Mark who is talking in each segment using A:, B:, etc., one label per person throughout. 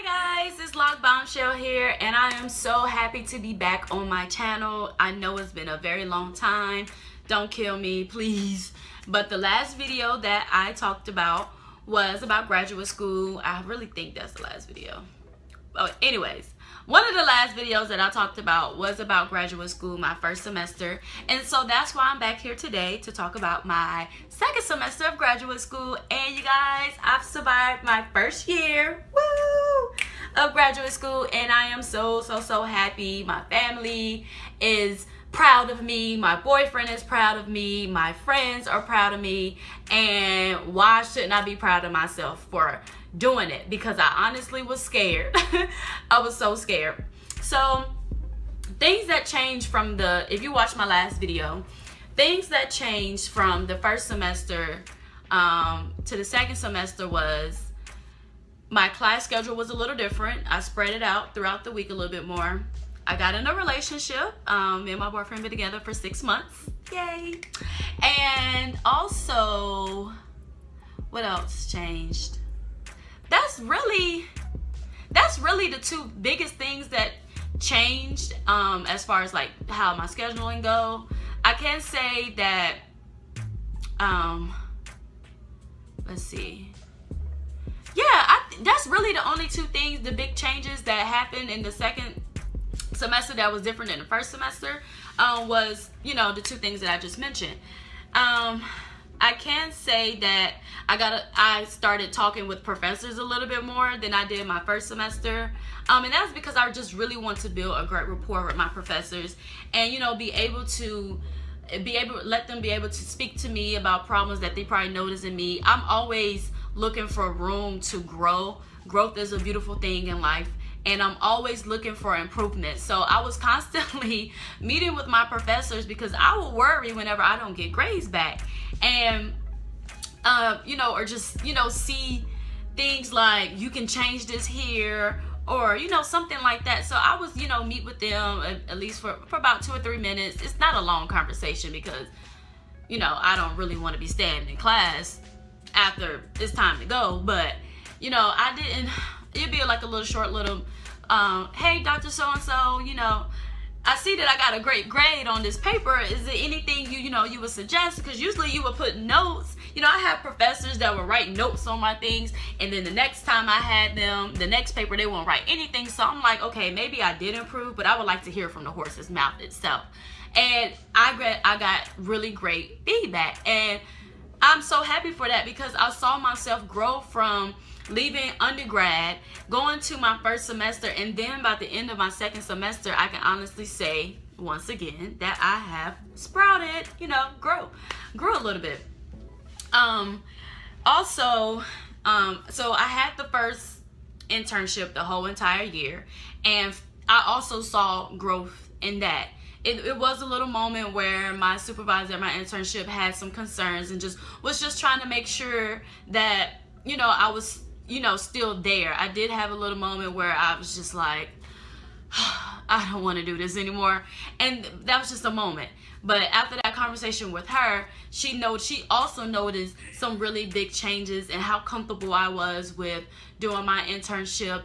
A: Hi guys, it's Lock Bombshell here, and I am so happy to be back on my channel. I know it's been a very long time. Don't kill me, please. But the last video that I talked about was about graduate school. I really think that's the last video. Oh, anyways, one of the last videos that I talked about was about graduate school, my first semester. And so that's why I'm back here today to talk about my second semester of graduate school. And you guys, I've survived my first year, woo, of graduate school. And I am so happy. My family is proud of me. My boyfriend is proud of me. My friends are proud of me. And why shouldn't I be proud of myself for doing it? Because I honestly was scared. I was so scared. So things that changed from if you watch my last video, things that changed from the first semester to the second semester was my class schedule was a little different. I spread it out throughout the week a little bit more. I got in a relationship. Me and my boyfriend been together for 6 months. Yay. And also, what else changed? That's really the two biggest things that changed as far as like how my scheduling go. I can say that let's see. Yeah, that's really the only two things, the big changes that happened in the second semester that was different than the first semester was, you know, the two things that I just mentioned. I can say that I started talking with professors a little bit more than I did my first semester. And that's because I just really want to build a great rapport with my professors and, you know, let them be able to speak to me about problems that they probably notice in me. I'm always looking for room to grow. Growth is a beautiful thing in life. And I'm always looking for improvement. So I was constantly meeting with my professors because I will worry whenever I don't get grades back. And, you know, or just, you know, see things like you can change this here or, you know, something like that. So I was, you know, meet with them at least for about 2 or 3 minutes. It's not a long conversation because, you know, I don't really want to be standing in class after it's time to go. But, you know, it'd be like a little short little, hey, Dr. So-and-so, you know, I see that I got a great grade on this paper. Is there anything you would suggest? Because usually you would put notes. You know, I have professors that would write notes on my things, and then the next time I had them, the next paper, they won't write anything. So I'm like, okay, maybe I did improve, but I would like to hear from the horse's mouth itself. And I got really great feedback, and I'm so happy for that because I saw myself grow from leaving undergrad, going to my first semester, and then by the end of my second semester, I can honestly say once again that I have sprouted, you know, grew a little bit. Also, so I had the first internship the whole entire year, and I also saw growth in that. It was a little moment where my supervisor at my internship had some concerns and was just trying to make sure that, you know, I was, you know, still there. I did have a little moment where I was just like, I don't want to do this anymore. And that was just a moment. But after that conversation with her, she also noticed some really big changes and how comfortable I was with doing my internship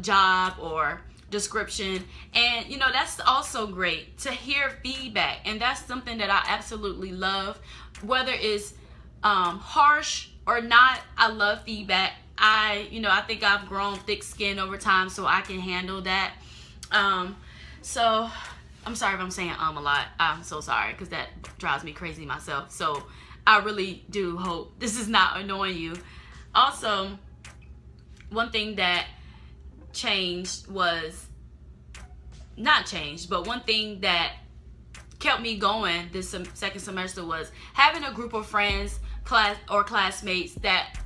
A: job or description. And, you know, that's also great to hear feedback. And that's something that I absolutely love. Whether it's harsh or not, I love feedback. I think I've grown thick skin over time, so I can handle that. So I'm sorry if I'm saying a lot. I'm so sorry because that drives me crazy myself. So I really do hope this is not annoying you. Also, one thing that changed was not changed, but one thing that kept me going this second semester was having a group of friends, classmates that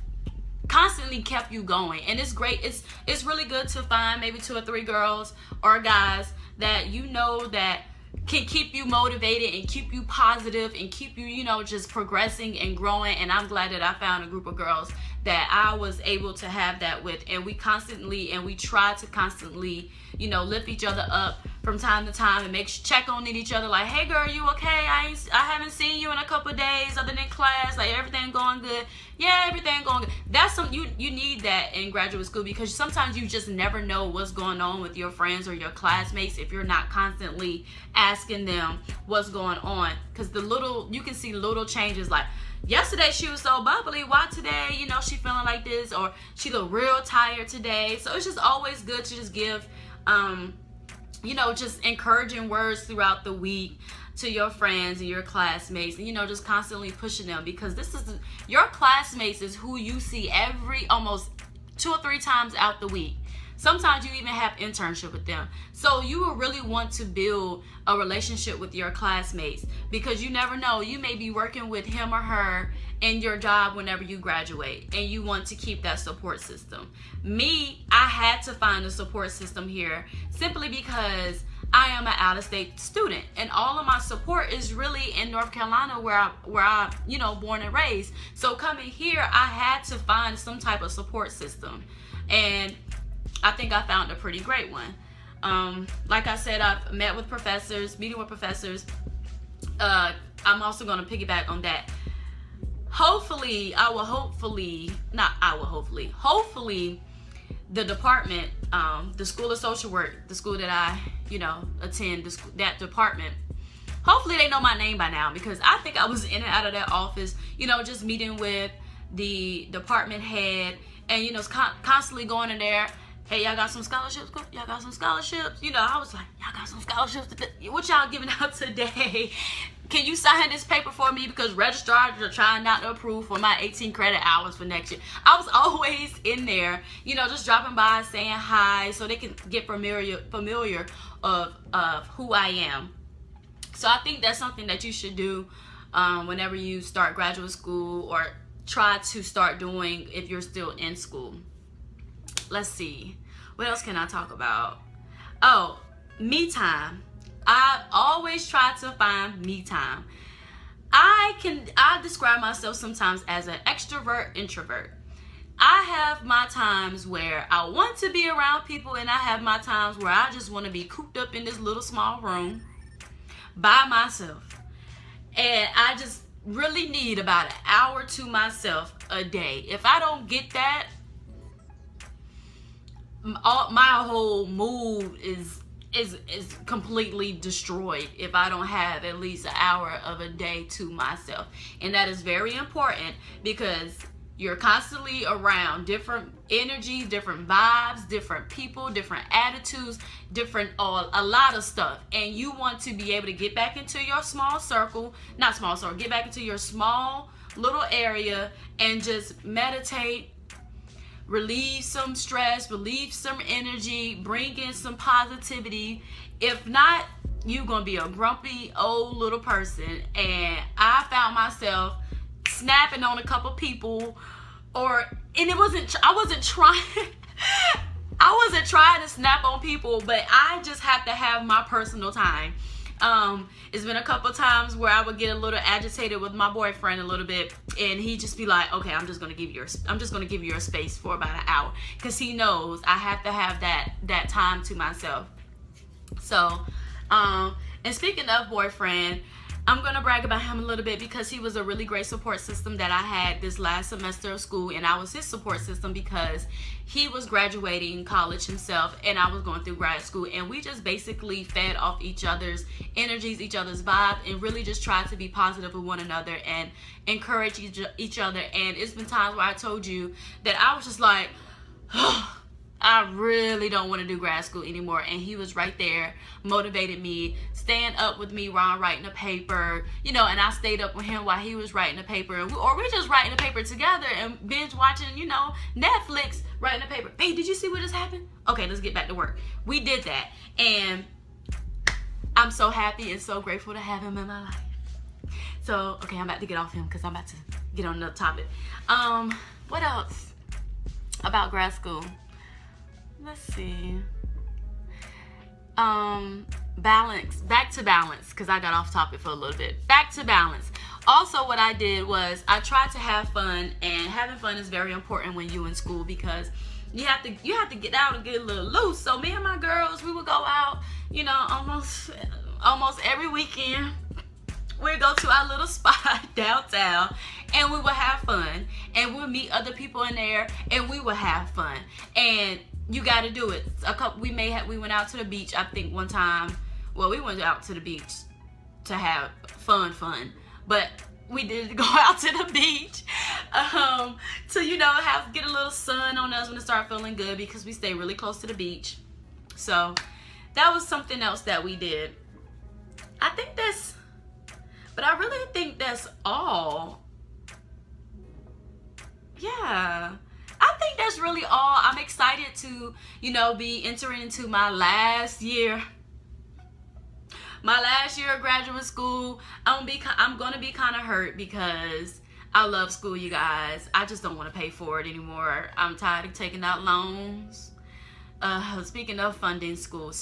A: constantly kept you going. And it's great. It's really good to find maybe 2 or 3 girls or guys that you know that can keep you motivated and keep you positive and keep you, you know, just progressing and growing. And I'm glad that I found a group of girls that I was able to have that with. And we try to constantly, lift each other up from time to time and check on each other, like, hey girl, you okay? I haven't seen you in a couple of days other than class. Like, everything going good? Yeah, everything going good. That's something you need that in graduate school, because sometimes you just never know what's going on with your friends or your classmates if you're not constantly asking them what's going on. Because you can see little changes, like yesterday she was so bubbly, why today she feeling like this, or she look real tired today. So it's just always good to just give just encouraging words throughout the week to your friends and your classmates, and just constantly pushing them, because your classmates is who you see almost 2 or 3 times out the week. Sometimes you even have internship with them. So you will really want to build a relationship with your classmates, because you never know, you may be working with him or her in your job whenever you graduate, and you want to keep that support system. I had to find a support system here simply because I am an out-of-state student, and all of my support is really in North Carolina, where I born and raised. So coming here, I had to find some type of support system, and I think I found a pretty great one. Like I said, I've meeting with professors. I'm also going to piggyback on that. Hopefully, the department, the School of Social Work, the school that I, attend, that department, hopefully they know my name by now, because I think I was in and out of that office, just meeting with the department head, and, constantly going in there. Hey, y'all got some scholarships? Y'all got some scholarships? I was like, y'all got some scholarships? What y'all giving out today? Can you sign this paper for me? Because registrars are trying not to approve for my 18 credit hours for next year. I was always in there, just dropping by, saying hi, so they can get familiar of who I am. So I think that's something that you should do whenever you start graduate school, or try to start doing if you're still in school. Let's see. What else can I talk about? Oh, me time. I always try to find me time. I describe myself sometimes as an extrovert introvert. I have my times where I want to be around people, and I have my times where I just want to be cooped up in this little small room by myself. And I just really need about an hour to myself a day. If I don't get that, my whole mood is completely destroyed if I don't have at least an hour of a day to myself. And that is very important, because you're constantly around different energies, different vibes, different people, different attitudes, a lot of stuff. And you want to be able to get back into your get back into your small little area and just meditate, relieve some stress, relieve some energy, bring in some positivity. If not, you're going to be a grumpy old little person. And I found myself snapping on a couple people, I wasn't trying to snap on people, but I just have to have my personal time. It's been a couple times where I would get a little agitated with my boyfriend a little bit, and he'd just be like, okay, I'm just gonna give you a space for about an hour, because he knows I have to have that time to myself. So and speaking of boyfriend, I'm gonna brag about him a little bit, because he was a really great support system that I had this last semester of school, and I was his support system because he was graduating college himself, and I was going through grad school, and we just basically fed off each other's energies, each other's vibe, and really just tried to be positive with one another and encourage each other. And it's been times where I told you that I was just like, oh, I really don't want to do grad school anymore, and he was right there, motivated me, staying up with me while I'm writing a paper, and I stayed up with him while he was writing a paper, or we're just writing a paper together and binge watching, Netflix, writing a paper. Hey, did you see what just happened? Okay, let's get back to work. We did that, and I'm so happy and so grateful to have him in my life. So, okay, I'm about to get off him because I'm about to get on another topic. What else about grad school? Let's see. Balance, back to balance, because I got off topic for a little bit. Back to balance. Also, what I did was I tried to have fun, and having fun is very important when you in school, because you have to get out and get a little loose. So me and my girls, we would go out, you know, almost every weekend. We'd go to our little spot downtown, and we would have fun, and we'll meet other people in there, and we would have fun. And you got to do it. We went out to the beach, I think, one time. Well, we went out to the beach to have fun, but we did go out to the beach to, you know, get a little sun on us when it started feeling good, because we stay really close to the beach. So that was something else that we did. But I really think that's all. Yeah, I think that's really all. I'm excited to, you know, be entering into my last year of graduate school. I'm gonna be kind of hurt, because I love school, you guys. I just don't want to pay for it anymore. I'm tired of taking out loans. Speaking of funding school,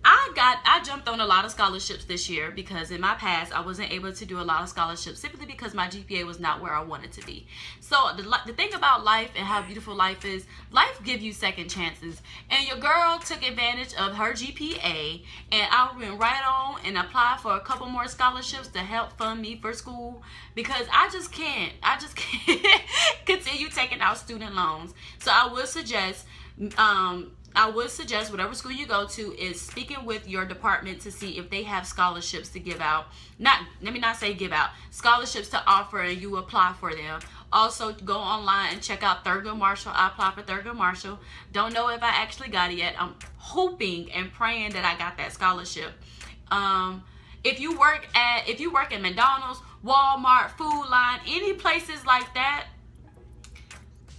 A: I jumped on a lot of scholarships this year, because in my past I wasn't able to do a lot of scholarships simply because my GPA was not where I wanted to be. So the thing about life and how beautiful life is, life gives you second chances, and your girl took advantage of her GPA, and I went right on and applied for a couple more scholarships to help fund me for school, because I just can't continue taking out student loans. So I would suggest whatever school you go to is speaking with your department to see if they have scholarships to give out. Scholarships to offer, and you apply for them. Also, go online and check out Thurgood Marshall. I applied for Thurgood Marshall. Don't know if I actually got it yet. I'm hoping and praying that I got that scholarship. If you work at McDonald's, Walmart, Food Line, any places like that,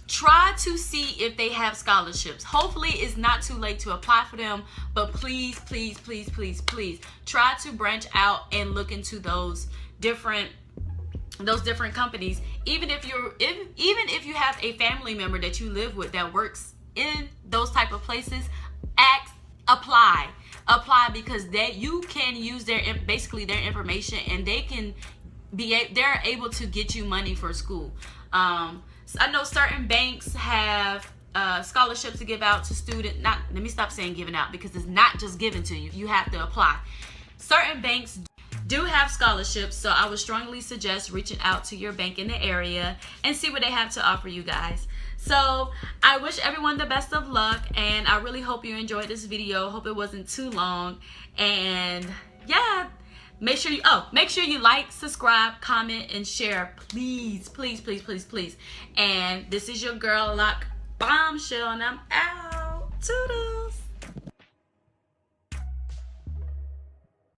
A: try to see if they have scholarships. Hopefully it's not too late to apply for them, but please try to branch out and look into those different companies. Even if you have a family member that you live with that works in those type of places, apply, because you can use their information, and they're able to get you money for school. I know certain banks have scholarships to give out to students. Let me stop saying giving out, because it's not just given to you. You have to apply. Certain banks do have scholarships, so I would strongly suggest reaching out to your bank in the area and see what they have to offer you guys. So I wish everyone the best of luck, and I really hope you enjoyed this video. Hope it wasn't too long, and yeah. Make sure you like, subscribe, comment, and share. Please. And this is your girl, Lock Bombshell, and I'm out. Toodles.